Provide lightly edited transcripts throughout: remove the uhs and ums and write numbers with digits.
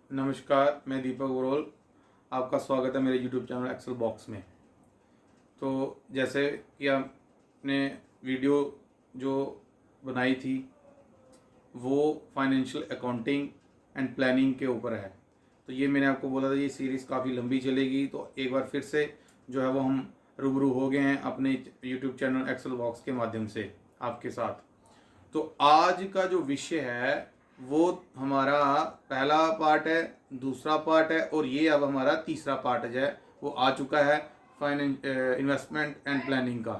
नमस्कार, मैं दीपक उरोल। आपका स्वागत है मेरे YouTube चैनल एक्सेल बॉक्स में। तो जैसे कि आपने वीडियो जो बनाई थी वो फाइनेंशियल अकाउंटिंग एंड प्लानिंग के ऊपर है। तो ये मैंने आपको बोला था ये सीरीज़ काफ़ी लंबी चलेगी, तो एक बार फिर से जो है वो हम रूबरू हो गए हैं अपने YouTube चैनल एक्सेल बॉक्स के माध्यम से आपके साथ। तो आज का जो विषय है वो हमारा पहला पार्ट है, दूसरा पार्ट है और ये अब हमारा तीसरा पार्ट है वो आ चुका है इन्वेस्टमेंट एंड प्लानिंग का।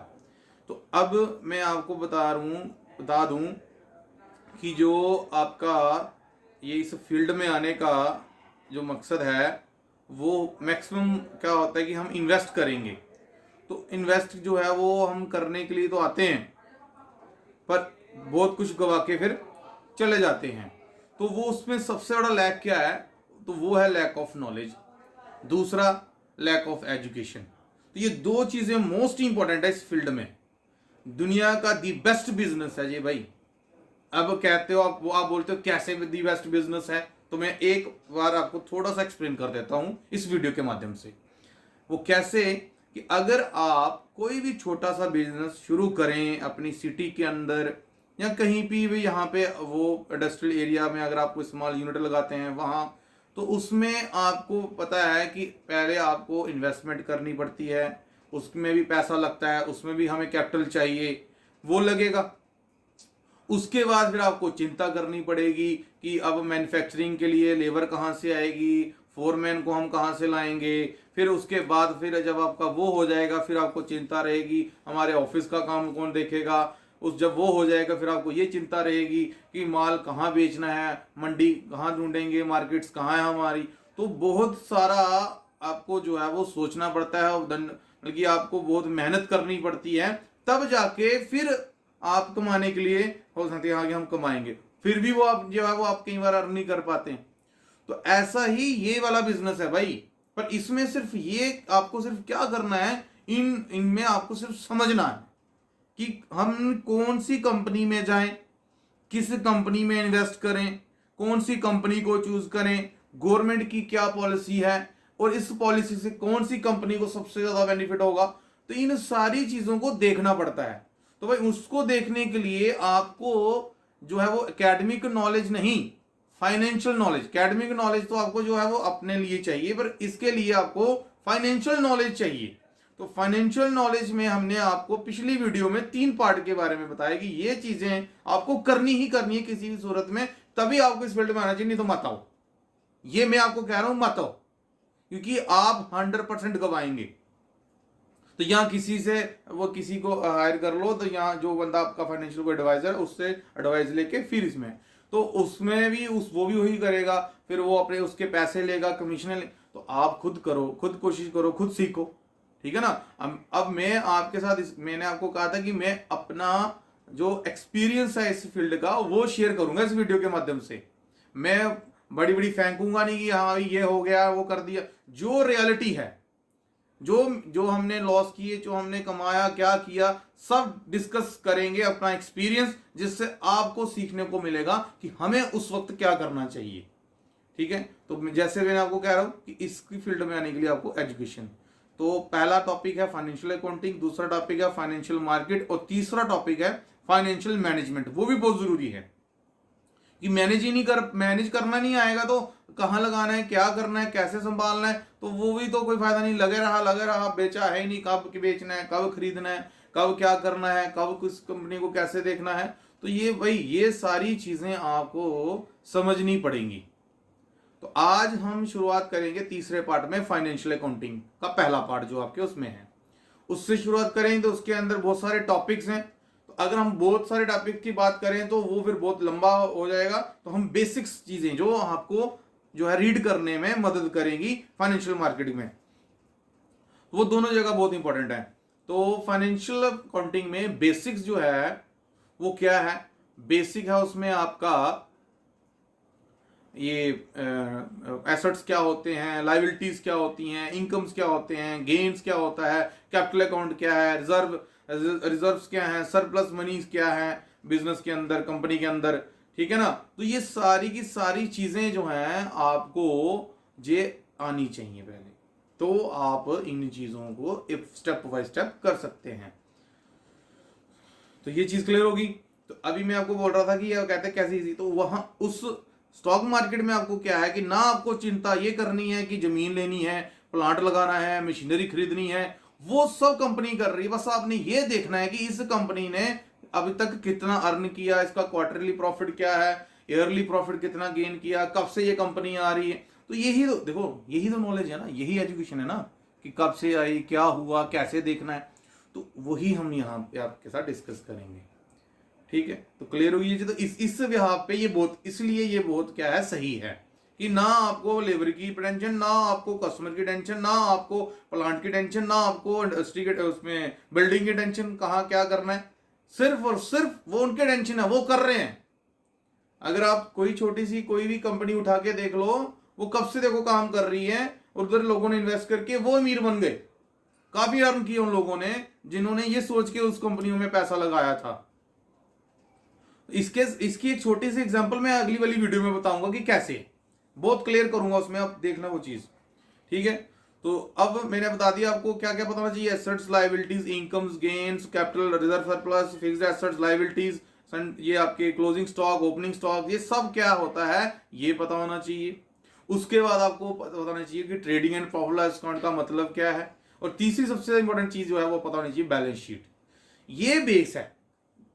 तो अब मैं आपको बता दूं कि जो आपका ये इस फील्ड में आने का जो मकसद है वो मैक्सिमम क्या होता है कि हम इन्वेस्ट करेंगे। तो इन्वेस्ट जो है वो हम करने के लिए तो आते हैं पर बहुत कुछ गवा के फिर चले जाते हैं। तो वो उसमें सबसे बड़ा लैक क्या है, तो वो है लैक ऑफ नॉलेज, दूसरा लैक ऑफ एजुकेशन। तो ये दो चीजें मोस्ट इंपॉर्टेंट है इस फील्ड में। दुनिया का दी बेस्ट बिजनेस है ये भाई। अब कहते हो आप बोलते हो कैसे दी बेस्ट बिजनेस है, तो मैं एक बार आपको थोड़ा सा एक्सप्लेन कर देता हूं इस वीडियो के माध्यम से। वो कैसे कि अगर आप कोई भी छोटा सा बिजनेस शुरू करें अपनी सिटी के अंदर या कहीं भी यहाँ पे वो इंडस्ट्रियल एरिया में अगर आप कोई स्मॉल यूनिट लगाते हैं वहाँ, तो उसमें आपको पता है कि पहले आपको इन्वेस्टमेंट करनी पड़ती है, उसमें भी पैसा लगता है, उसमें भी हमें कैपिटल चाहिए, वो लगेगा। उसके बाद फिर आपको चिंता करनी पड़ेगी कि अब मैन्युफैक्चरिंग के लिए लेबर कहाँ से आएगी, फोरमैन को हम कहाँ से लाएंगे। फिर उसके बाद फिर जब आपका वो हो जाएगा फिर आपको चिंता रहेगी हमारे ऑफिस का काम कौन देखेगा। जब वो हो जाएगा फिर आपको ये चिंता रहेगी कि माल कहाँ बेचना है, मंडी कहाँ ढूंढेंगे, मार्केट्स कहाँ है हमारी। तो बहुत सारा आपको जो है वो सोचना पड़ता है, बल्कि आपको बहुत मेहनत करनी पड़ती है, तब जाके फिर आप कमाने के लिए हो सकती है आगे हम कमाएंगे। फिर भी वो आप जो है वो आप कई बार अर्न नहीं कर पाते हैं। तो ऐसा ही ये वाला बिजनेस है भाई। पर इसमें सिर्फ ये आपको सिर्फ क्या करना है, इनमें आपको सिर्फ समझना है कि हम कौन सी कंपनी में जाएं, किस कंपनी में इन्वेस्ट करें, कौन सी कंपनी को चूज करें, गवर्नमेंट की क्या पॉलिसी है और इस पॉलिसी से कौन सी कंपनी को सबसे ज्यादा बेनिफिट होगा। तो इन सारी चीजों को देखना पड़ता है। तो भाई उसको देखने के लिए आपको जो है वो एकेडमिक नॉलेज नहीं, फाइनेंशियल नॉलेज। एकेडमिक नॉलेज तो आपको जो है वो अपने लिए चाहिए, पर इसके लिए आपको फाइनेंशियल नॉलेज चाहिए। तो फाइनेंशियल नॉलेज में हमने आपको पिछली वीडियो में 3 पार्ट के बारे में बताया कि ये चीजें आपको करनी ही करनी है किसी भी सूरत में, तभी आपको इस फील्ड में आना चाहिए, नहीं तो मत आओ। ये मैं आपको कह रहा हूं मत आओ, क्योंकि आप 100% गवाएंगे। तो यहाँ किसी से वो किसी को हायर कर लो, तो यहाँ जो बंदा आपका फाइनेंशियल को एडवाइजर उससे एडवाइस लेके फिर इसमें, तो उसमें भी वो भी वही करेगा, फिर वो अपने उसके पैसे लेगा, कमीशन ले। तो आप खुद करो, खुद कोशिश करो, खुद सीखो, ठीक है ना। अब मैं आपके साथ मैंने आपको कहा था कि मैं अपना जो एक्सपीरियंस है इस फील्ड का वो शेयर करूंगा इस वीडियो के माध्यम से। मैं बड़ी बड़ी फेंकूंगा नहीं कि हाँ ये हो गया वो कर दिया। जो रियलिटी है, जो जो हमने लॉस किए, जो हमने कमाया, क्या किया, सब डिस्कस करेंगे अपना एक्सपीरियंस, जिससे आपको सीखने को मिलेगा कि हमें उस वक्त क्या करना चाहिए, ठीक है। तो जैसे मैंने आपको कह रहा हूं कि इसकी फील्ड में आने के लिए आपको एजुकेशन। तो पहला टॉपिक है फाइनेंशियल अकाउंटिंग, दूसरा टॉपिक है फाइनेंशियल मार्केट और तीसरा टॉपिक है फाइनेंशियल मैनेजमेंट। वो भी बहुत जरूरी है कि मैनेज करना नहीं आएगा तो कहाँ लगाना है, क्या करना है, कैसे संभालना है, तो वो भी तो कोई फायदा नहीं। लगे रहा बेचा है नहीं, कब बेचना है, कब खरीदना है, कब क्या करना है, कब किस कंपनी को कैसे देखना है। तो ये भाई ये सारी चीजें आपको समझनी पड़ेंगी। तो आज हम शुरुआत करेंगे तीसरे पार्ट में, फाइनेंशियल अकाउंटिंग का पहला पार्ट जो आपके उसमें है उससे शुरुआत करेंगे। तो उसके अंदर बहुत सारे टॉपिक्स हैं, तो अगर हम बहुत सारे टॉपिक की बात करें तो वो फिर बहुत लंबा हो जाएगा। तो हम बेसिक्स चीजें जो आपको जो है रीड करने में मदद करेंगी फाइनेंशियल मार्केटिंग में, वो दोनों जगह बहुत इंपॉर्टेंट है। तो फाइनेंशियल अकाउंटिंग में बेसिक्स जो है वो क्या है, बेसिक है उसमें आपका ये एसेट्स क्या होते हैं, लाइबिलिटीज क्या होती हैं, इनकम्स क्या होते हैं, गेन्स क्या होता है, कैपिटल अकाउंट क्या है, रिजर्व्स क्या है, सरप्लस मनीज क्या है बिजनेस के अंदर, कंपनी के अंदर, ठीक है ना। तो ये सारी की सारी चीजें जो हैं आपको ये आनी चाहिए पहले, तो आप इन चीजों को स्टेप बाय स्टेप कर सकते हैं। तो ये चीज क्लियर होगी। तो अभी मैं आपको बोल रहा था कि ये कहते हैं कैसी इजी, तो वहां उस स्टॉक मार्केट में आपको क्या है कि ना आपको चिंता ये करनी है कि जमीन लेनी है, प्लांट लगाना है, मशीनरी खरीदनी है, वो सब कंपनी कर रही है। बस आपने ये देखना है कि इस कंपनी ने अभी तक कितना अर्न किया, इसका क्वार्टरली प्रॉफिट क्या है, ईयरली प्रॉफिट कितना गेन किया, कब से ये कंपनी आ रही है। तो यही तो देखो, यही तो नॉलेज है ना, यही एजुकेशन है ना, कि कब से आई, क्या हुआ, कैसे देखना है। तो वही हम यहाँ पे आपके साथ डिस्कस करेंगे। ठीक है, तो क्लियर हुई है। तो इस विभाग पे ये बहुत, इसलिए ये बहुत क्या है, सही है कि ना आपको लेबर की टेंशन, ना आपको कस्टमर की टेंशन, ना आपको प्लांट की टेंशन, ना आपको इंडस्ट्री के उसमें बिल्डिंग की टेंशन, कहाँ क्या करना है। सिर्फ और सिर्फ वो उनके टेंशन है, वो कर रहे हैं। अगर आप कोई छोटी सी कोई भी कंपनी उठा के देख लो, वो कब से देखो काम कर रही है, उधर लोगों ने इन्वेस्ट करके वो अमीर बन गए, काफी अर्न किया उन लोगों ने जिन्होंने ये सोच के उस कंपनियों में पैसा लगाया था। इसकी एक छोटी सी एग्जांपल मैं अगली वाली वीडियो में बताऊंगा कि कैसे, बहुत क्लियर करूंगा उसमें, आप देखना वो चीज। ठीक है, तो अब मैंने बता दिया आपको क्या क्या बताना चाहिए। Assets, liabilities, incomes, gains, capital, reserve surplus, fixed assets, liabilities, ये आपके क्लोजिंग स्टॉक, ओपनिंग स्टॉक, ये सब क्या होता है ये पता होना चाहिए। उसके बाद आपको बताना चाहिए कि trading and profit loss account का मतलब क्या है। और तीसरी सबसे इंपॉर्टेंट चीज जो है वो पता होनी चाहिए, बैलेंस शीट। ये बेस है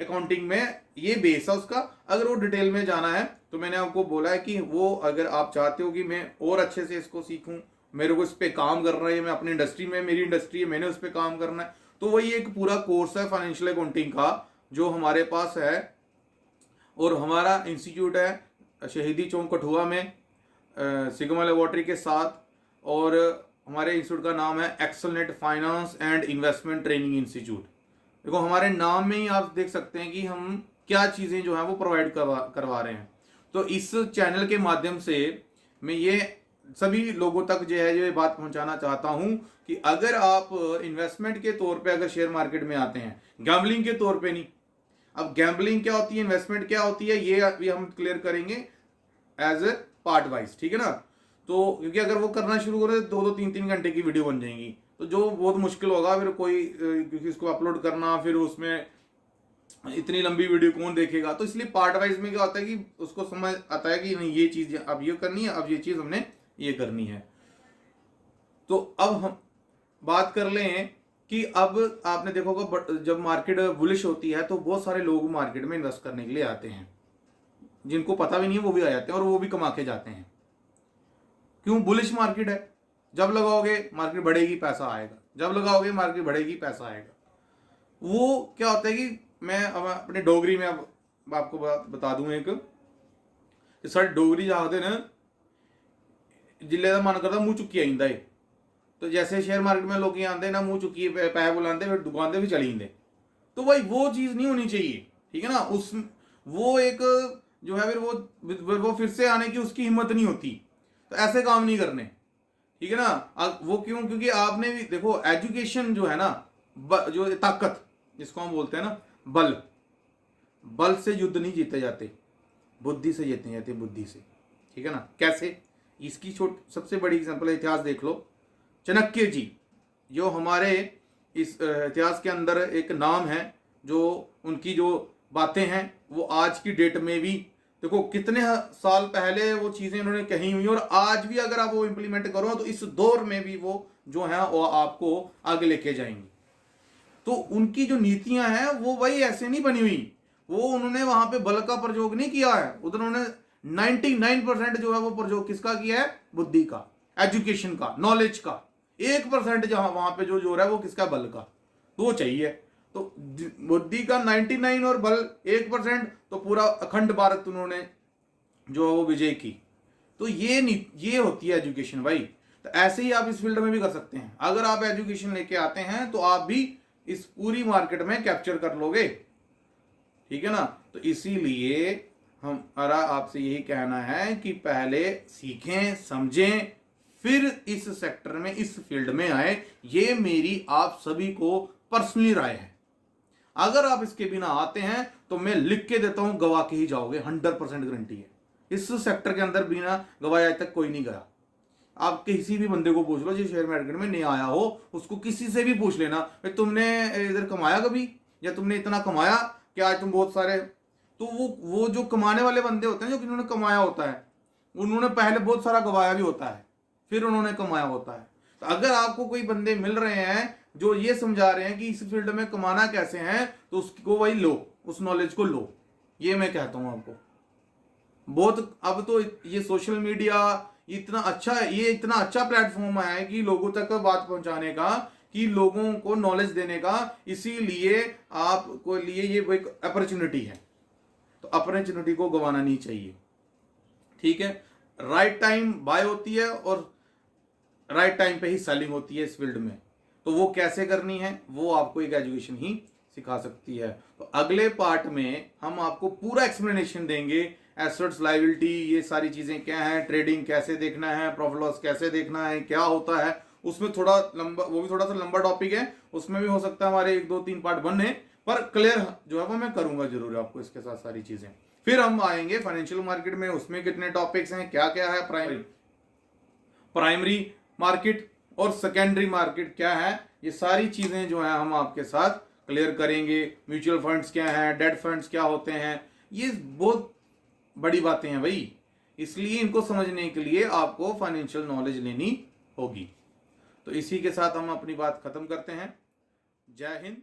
अकाउंटिंग में, ये बेस है उसका। अगर वो डिटेल में जाना है तो मैंने आपको बोला है कि वो अगर आप चाहते हो कि मैं और अच्छे से इसको सीखूं, मेरे को इस पे काम करना है, मैं अपनी इंडस्ट्री में, मेरी इंडस्ट्री है, मैंने उस पर काम करना है, तो वही एक पूरा कोर्स है फाइनेंशियल अकाउंटिंग का जो हमारे पास है। और हमारा इंस्टीट्यूट है शहीदी चौक कठुआ में सिग्मा लेबोरेटरी के साथ, और हमारे इंस्टीट्यूट का नाम है Excelnet finance and investment training institute. देखो हमारे नाम में ही आप देख सकते हैं कि हम क्या चीजें जो है वो प्रोवाइड करवा रहे हैं। तो इस चैनल के माध्यम से मैं ये सभी लोगों तक जो है ये बात पहुंचाना चाहता हूं कि अगर आप इन्वेस्टमेंट के तौर पे अगर शेयर मार्केट में आते हैं, गैम्बलिंग के तौर पे नहीं। अब गैम्बलिंग क्या होती है, इन्वेस्टमेंट क्या होती है, ये अभी हम क्लियर करेंगे एज ए पार्ट वाइज। ठीक है ना। तो क्योंकि अगर वो करना शुरू करें तो 2-3 घंटे की वीडियो बन जाएंगी, तो जो बहुत मुश्किल होगा फिर कोई, क्योंकि इसको अपलोड करना, फिर उसमें इतनी लंबी वीडियो कौन देखेगा। तो इसलिए पार्ट वाइज में क्या होता है कि उसको समझ आता है कि नहीं ये चीज अब ये करनी है, अब ये चीज हमने ये करनी है। तो अब हम बात कर लें कि अब आपने देखा होगा जब मार्केट बुलिश होती है तो बहुत सारे लोग मार्केट में इन्वेस्ट करने के लिए आते हैं, जिनको पता भी नहीं है वो भी आ जाते हैं और वो भी कमा के जाते हैं। क्यों? बुलिश मार्केट है, जब लगाओगे मार्केट बढ़ेगी पैसा आएगा, जब लगाओगे मार्केट बढ़ेगी पैसा आएगा। वो क्या होता है कि मैं अब अपने डोगरी में अब आपको बता दूं एक, साढ़े डोगरी जाते ना जिले का मन करता मुंह चुकी आइंदा है। तो जैसे शेयर मार्केट में लोग आते ना मुंह चुकी पैसे बुलाते फिर दुकान भी चली जाते। तो भाई वो चीज नहीं होनी चाहिए। ठीक है ना। उस वो एक जो है फिर वो फिर से आने की उसकी हिम्मत नहीं होती। तो ऐसे काम नहीं करने। ठीक है ना। वो क्यों? क्योंकि आपने भी देखो एजुकेशन जो है ना, जो ताकत जिसको हम बोलते हैं ना, बल से युद्ध नहीं जीते जाते, बुद्धि से जीते जाते, बुद्धि से। ठीक है ना। कैसे? इसकी सबसे बड़ी एग्जांपल है, इतिहास देख लो। चाणक्य जी जो हमारे इस इतिहास के अंदर एक नाम है, जो उनकी जो बातें हैं वो आज की डेट में भी देखो कितने साल पहले वो चीजें उन्होंने कही हुई, और आज भी अगर आप वो इंप्लीमेंट करो तो इस दौर में भी वो जो है वो आपको आगे लेके जाएंगी। तो उनकी जो नीतियां हैं वो वही ऐसे नहीं बनी हुई, वो उन्होंने वहां पे बल का प्रयोग नहीं किया है, उधर उन्होंने 99% जो है वो प्रयोग किसका किया है? बुद्धि का, एजुकेशन का, नॉलेज का। 1% जहां वहां पे जो जोर है वो किसका? बल का। तो वो चाहिए। तो बुद्धि का 99 और बल 1%, तो पूरा अखंड भारत उन्होंने जो है वो विजय की। तो ये होती है एजुकेशन भाई। तो ऐसे ही आप इस फील्ड में भी कर सकते हैं। अगर आप एजुकेशन लेके आते हैं तो आप भी इस पूरी मार्केट में कैप्चर कर लोगे। ठीक है ना। तो इसीलिए हमारा आपसे यही कहना है कि पहले सीखें, समझें, फिर इस सेक्टर में, इस फील्ड में आए। ये मेरी आप सभी को पर्सनली राय है। अगर आप इसके बिना आते हैं तो मैं लिख के देता हूं गवा के ही जाओगे, 100% गारंटी है। इस सेक्टर के अंदर बिना गवाए आज तक कोई नहीं गया। आप किसी भी बंदे को पूछ लो जो शेयर मार्केट में नहीं आया हो, उसको किसी से भी पूछ लेना भाई तुमने इधर कमाया कभी, या तुमने इतना कमाया कि आज तुम बहुत सारे, तो वो जो कमाने वाले बंदे होते हैं जो जिन्होंने कमाया होता है, उन्होंने पहले बहुत सारा गवाया भी होता है, फिर उन्होंने कमाया होता है। तो अगर आपको कोई बंदे मिल रहे हैं जो ये समझा रहे हैं कि इस फील्ड में कमाना कैसे है, तो उसको वही लो, उस नॉलेज को लो, ये मैं कहता हूं आपको। बहुत अब तो ये सोशल मीडिया इतना अच्छा है, ये इतना अच्छा प्लेटफॉर्म है कि लोगों तक बात पहुंचाने का, कि लोगों को नॉलेज देने का, इसीलिए आपको लिए ये एक अपॉर्चुनिटी है, तो अपॉर्चुनिटी को गंवाना नहीं चाहिए। ठीक है, राइट टाइम बाय होती है और राइट टाइम पे ही सेलिंग होती है इस फील्ड में। तो वो कैसे करनी है वो आपको एक एजुकेशन ही सिखा सकती है। तो अगले पार्ट में हम आपको पूरा एक्सप्लेनेशन देंगे, एसेट्स लायबिलिटी ये सारी चीजें क्या है, ट्रेडिंग कैसे देखना है, प्रॉफिट लॉस कैसे देखना है, क्या होता है उसमें थोड़ा लंबा, वो भी थोड़ा सा लंबा टॉपिक है, उसमें भी हो सकता है हमारे 1-2-3 पार्ट बनने, पर क्लियर जो है वो मैं करूंगा जरूर आपको इसके साथ सारी चीजें। फिर हम आएंगे फाइनेंशियल मार्केट में, उसमें कितने टॉपिक्स हैं, क्या क्या है, प्राइमरी मार्केट और सेकेंडरी मार्केट क्या है, ये सारी चीजें जो है हम आपके साथ क्लियर करेंगे। म्यूचुअल फंड्स क्या है, डेट फंड्स क्या होते हैं, ये बहुत बड़ी बातें हैं भाई, इसलिए इनको समझने के लिए आपको फाइनेंशियल नॉलेज लेनी होगी। तो इसी के साथ हम अपनी बात खत्म करते हैं। जय हिंद।